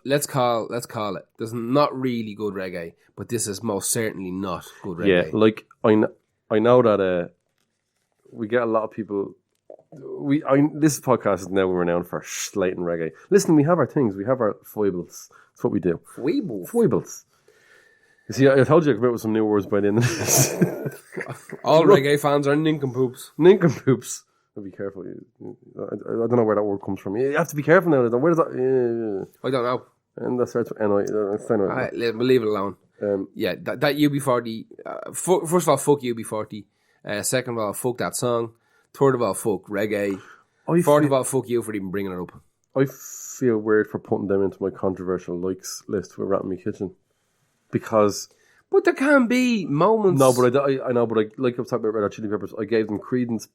let's call it. There's not really good reggae, but this is most certainly not good reggae. Yeah, like I know that we get a lot of people. This podcast is now renowned for slating reggae. Listen, we have our things. We have our foibles. That's what we do. Foibles. You see, I told you I could come out with some new words by the end of this. All reggae fans are nincompoops. Nincompoops. Be careful. I don't know where that word comes from. You have to be careful now. Where does that? I don't know. And that starts with N-I. We'll leave it alone. That UB40. First of all, fuck UB40. Second of all, fuck that song. Third of all, fuck reggae. Fourth of all, fuck you for even bringing it up. I feel weird for putting them into my controversial likes list with Rat in My Kitchen. Because... But there can be moments... No, but I know, but like I was talking about Red Hot Chili Peppers, I gave them credence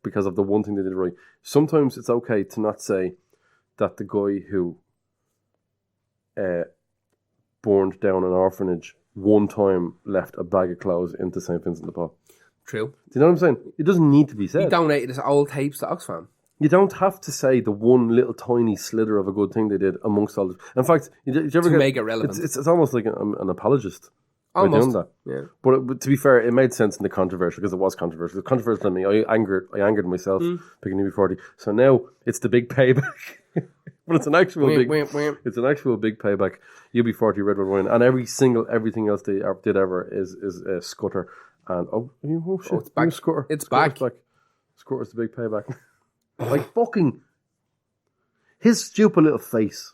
because of the one thing they did right. Sometimes it's okay to not say that the guy who burned down an orphanage one time left a bag of clothes into St. Vincent de Paul. True. Do you know what I'm saying? It doesn't need to be said. He donated his old tapes to Oxfam. You don't have to say the one little tiny slither of a good thing they did amongst all this. In fact, did you ever make it relevant. It's almost like an apologist. Almost. Doing that. Yeah. But to be fair, it made sense in the controversial because it was controversial. It was controversial to me. I angered myself picking UB40. So now it's the big payback. But it's an actual it's an actual big payback. UB40 Red Red Wine and everything else they did ever is Scutter and shit. It's back. Scutter. It's back. Scutter's the big payback. Like fucking his stupid little face.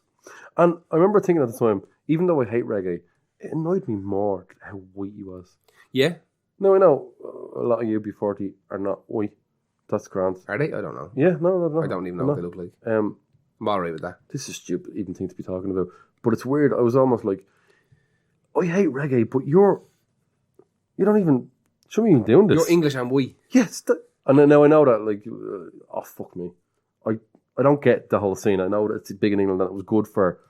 And I remember thinking at the time, even though I hate reggae, it annoyed me more how white he was. Yeah. No, I know a lot of UB40 are not white. That's grand. Are they? I don't know. Yeah, no. I don't even know what they look like. I'm alright with that. This is stupid even thing to be talking about. But it's weird. I was almost like, I hate reggae, but you don't even, shouldn't be even doing this. You're English and white. Yes. And now I know that, like, oh, fuck me. I don't get the whole scene. I know that it's big in England and it was good for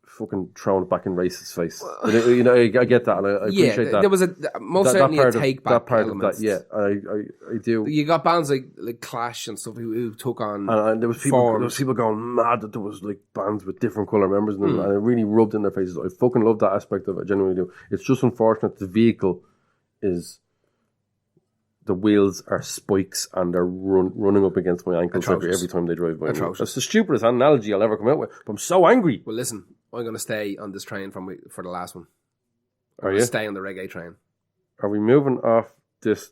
fucking throwing it back in racist face. But I get that and I appreciate that. There was certainly a take back element. Yeah, I do. You got bands like Clash and stuff who took on and there was people going mad that there was like bands with different colour members in them and it really rubbed in their faces. I fucking love that aspect of it. I genuinely do. It's just unfortunate the vehicle is... The wheels are spikes and they're running up against my ankles every time they drive by. That's the stupidest analogy I'll ever come out with. But I'm so angry. Well, listen, I'm going to stay on this train for the last one. Are you? Stay on the reggae train. Are we moving off this?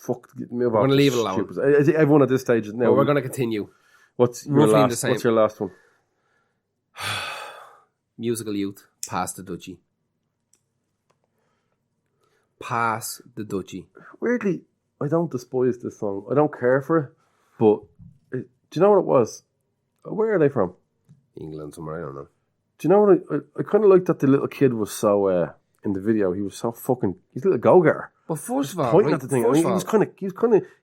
We're going to leave it alone. I think everyone at this stage is now. Well, we're going to continue. What's your last one? Musical Youth, Pass the Dutchie. Pass the Dutchie. Weirdly, I don't despise this song. I don't care for it. But do you know what it was? Where are they from? England somewhere, I don't know. Do you know what? I kind of like that the little kid was so, in the video, he was so fucking, he's a little go-getter. Well, first of all, pointing at the thing.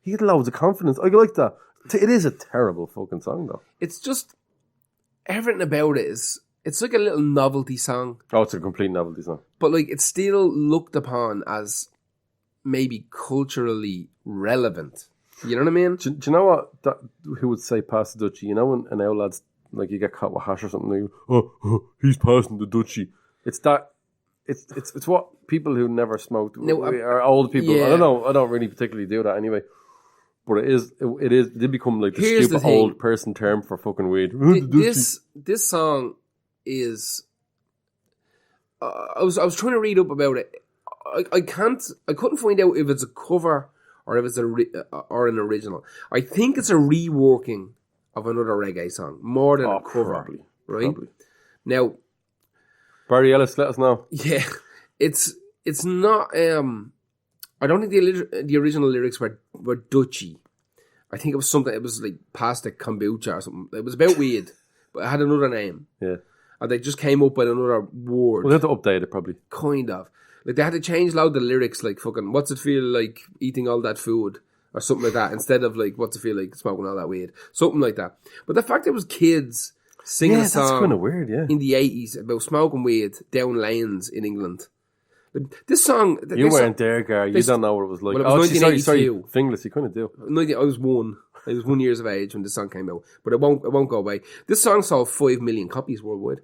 He had loads of confidence. I like that. It is a terrible fucking song, though. It's just, everything about it is, it's like a little novelty song. Oh, it's a complete novelty song. But like, it's still looked upon as maybe culturally relevant. You know what I mean? Do you know what? Who would say pass the Dutchie? You know when an old lad's, like you get caught with hash or something, and you go, he's passing the Dutchie. It's that. It's what people who never smoked or old people. Yeah. I don't know. I don't really particularly do that anyway. But it did become like the stupid old person term for fucking weed. This song is. I was trying to read up about it. I couldn't find out if it's a cover or if it's or an original. I think it's a reworking of another reggae song more than a cover. Probably, right? Probably. Now, Barry Ellis, let us know. Yeah, it's not. I don't think the original lyrics were Dutchy. I think it was something. It was like pasta kombucha or something. It was about weed, but it had another name. Yeah, and they just came up with another word. We'll have to update it probably. Kind of. Like they had to change loud the lyrics, like fucking what's it feel like eating all that food or something like that, instead of like what's it feel like smoking all that weed, something like that. But the fact it was kids singing a song, that's kind of weird, in the 80s about smoking weed down lanes in England. This song, you weren't there, Gar. You don't know what it was like. Well, it was 1982. Sorry, Fingless, you couldn't do. I was one. I was 1 year of age when this song came out, but it won't go away. This song sold 5 million copies worldwide.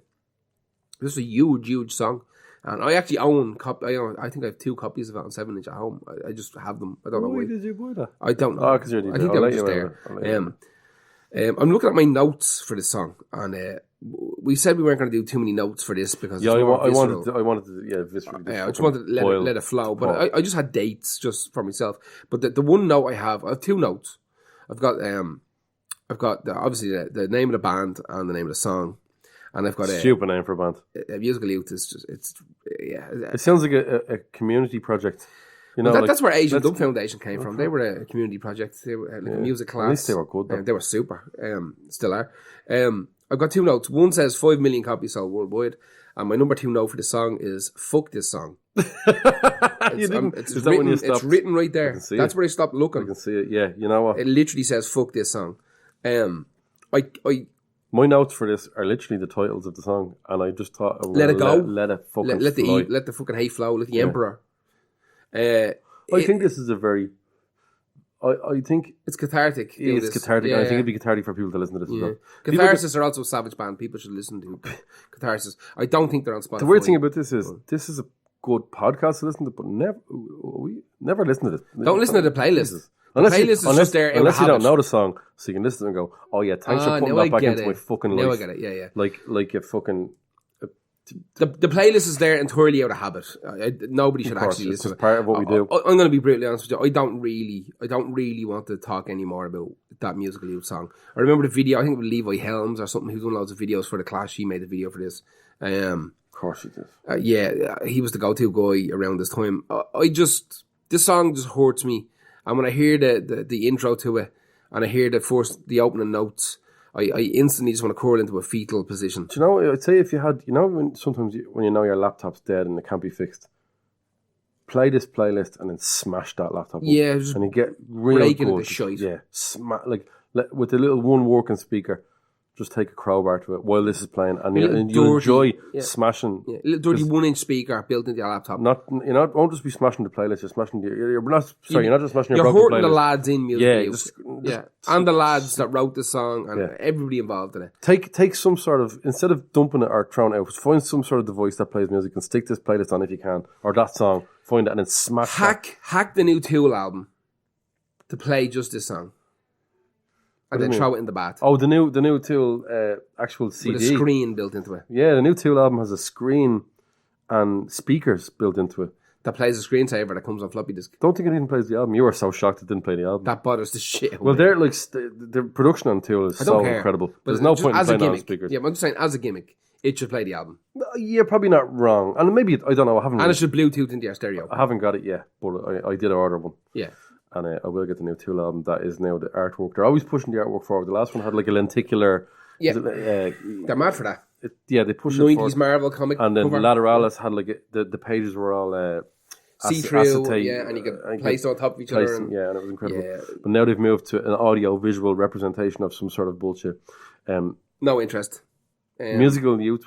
This is a huge song. And I actually own, I think I have 2 copies of it on 7-inch at home. I just have them. I don't know why. Why did you buy that? I don't know. Oh, because you're I think they were just there. I'm looking at my notes for this song, and we said we weren't going to do too many notes for this because I wanted to viscerally. I just wanted to let it flow, but I just had dates just for myself. But the one note I have 2 notes. I've got obviously the name of the band and the name of the song, and I've got a stupid name for a band. A musical youth is just It sounds like a community project. You know, that's where Asian Dub Foundation came from. They were a community project. They were like a music class. At least they were good. They were super. Still are. I've got 2 notes. One says 5 million copies sold worldwide, and my number 2 note for the song is "fuck this song." It's written right there. That's where I stopped looking. I can see it. Yeah, you know what? It literally says "fuck this song." My notes for this are literally the titles of the song, and I just thought, let it go, let it fucking fly. Let the fucking hate flow, let the emperor. I think this is a very. I think it's cathartic. It's cathartic. Yeah, I think it'd be cathartic for people to listen to this as well. Catharsis are also a savage band. People should listen to Catharsis. I don't think they're on Spotify. The weird thing about this is a good podcast to listen to, but we never listen to this. Don't listen to the playlist. Unless you don't know the song, so you can listen and go, "Oh yeah, thanks for putting that back into my fucking life." Now I get it. Yeah. Like a fucking. The playlist is there entirely out of habit. Nobody should actually listen to it. Part of what we do. I'm going to be brutally honest with you. I don't really want to talk anymore about that musical youth song. I remember the video. I think it was Levi Helms or something who's done loads of videos for the Clash. He made a video for this. Of course he did. He was the go-to guy around this time. This song just hurts me. And when I hear the intro to it, and I hear the opening notes, I instantly just want to curl into a fetal position. Do you know, I'd say if you had, sometimes when you know your laptop's dead and it can't be fixed, play this playlist and then smash that laptop up. Yeah. And you get real break good. It into shite. Yeah. With the little one working speaker, just take a crowbar to it while this is playing, and you enjoy smashing. Yeah, a little dirty 1-inch speaker built into your laptop. Won't just be smashing the playlist. You're smashing. You're not just smashing your broken playlist. You're hurting the lads in music. And the lads that wrote the song and everybody involved in it. Take some sort of, instead of dumping it or throwing it out, find some sort of device that plays music and stick this playlist on if you can, or that song. Find it and then smash. Hack the new Tool album to play just this song. And then throw it in the bath. Oh, the new Tool actual CD. With a screen built into it. Yeah, the new Tool album has a screen and speakers built into it. That plays a screensaver that comes on floppy disk. Don't think it even plays the album. You were so shocked it didn't play the album. That bothers the shit. Well, they're like the production on Tool is so incredible. But there's no point in playing on speakers. Yeah, but I'm just saying, as a gimmick, it should play the album. You're probably not wrong. And maybe, I don't know, I haven't... And it should Bluetooth into your stereo. I haven't got it yet, but I did order one. Yeah. And I will get the new Tool album. That is now the artwork. They're always pushing the artwork forward. The last one had like a lenticular... Yeah, they're mad for that. They push 90s it forward. Marvel comic and then cover. Lateralis had like the pages were all see-through, acetate, and you could place on top of each other. And it was incredible. Yeah. But now they've moved to an audio-visual representation of some sort of bullshit. No interest. Musical Youth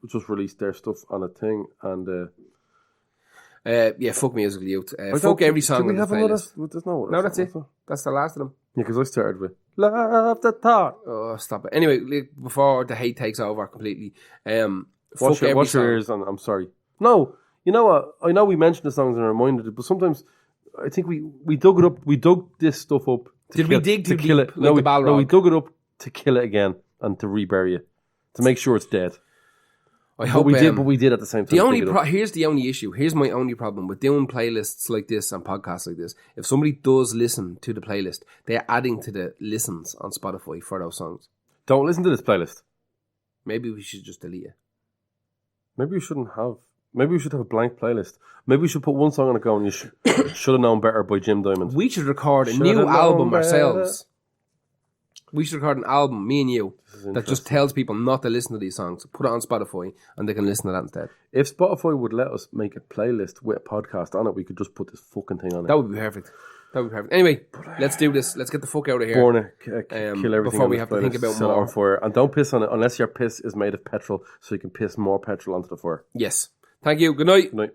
just released their stuff on a thing, and fuck Musical Youth. Fuck every song on the playlist. No, that's it. That's the last of them. Yeah, because I started with Love the Thought. Oh, stop it. Anyway, before the hate takes over completely, Watch your ears, and I'm sorry. No, you know what? I know we mentioned the songs and reminded it, but sometimes I think we dug it up. We dug this stuff up. Did we dig to kill it? No, the Balrog? We dug it up to kill it again and to rebury it, to make sure it's dead. I hope we did, but we did at the same time. Here's the only issue. Here's my only problem with doing playlists like this and podcasts like this. If somebody does listen to the playlist, they're adding to the listens on Spotify for those songs. Don't listen to this playlist. Maybe we should just delete it. Maybe we shouldn't have. Maybe we should have a blank playlist. Maybe we should put one song on it going, you should have known better by Jim Diamond. We should record a new album ourselves. We should record an album, me and you, that just tells people not to listen to these songs. Put it on Spotify and they can listen to that instead. If Spotify would let us make a playlist with a podcast on it, we could just put this fucking thing on it. That would be perfect. Anyway, let's do this. Let's get the fuck out of here. Burn it, kill everything before we have to think about more. On fire. And don't piss on it unless your piss is made of petrol, so you can piss more petrol onto the fire. Yes. Thank you. Good night. Good night.